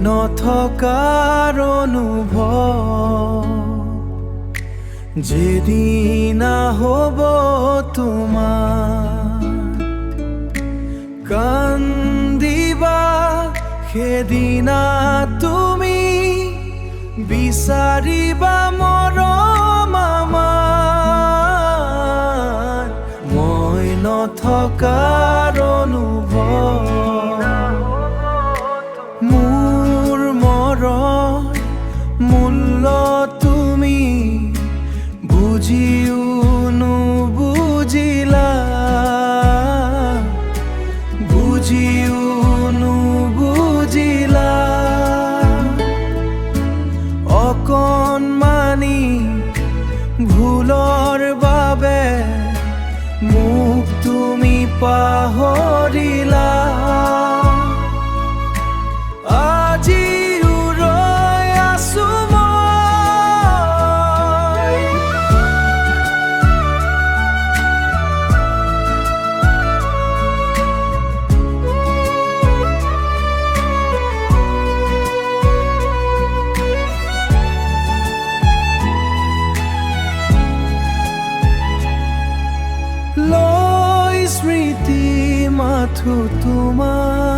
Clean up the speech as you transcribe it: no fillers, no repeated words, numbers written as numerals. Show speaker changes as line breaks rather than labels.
নথকাৰ অনুভৱ যেদিনা হ'ব তোমাৰ কান্দিবা সেদিনা তুমি বিচাৰিবা মৰম আমাৰ মই নথকাৰ অনুভৱ মোৰ মৰম মূল্য তুমি বুজিও নুবুজিলা বুজিও নুবুজিলা অকণমানি ভুলৰ বাবে মোক তুমি পাহৰিলা আজিও ৰৈ আছো মই লৈ স্মৃতি মাথো তোমাৰ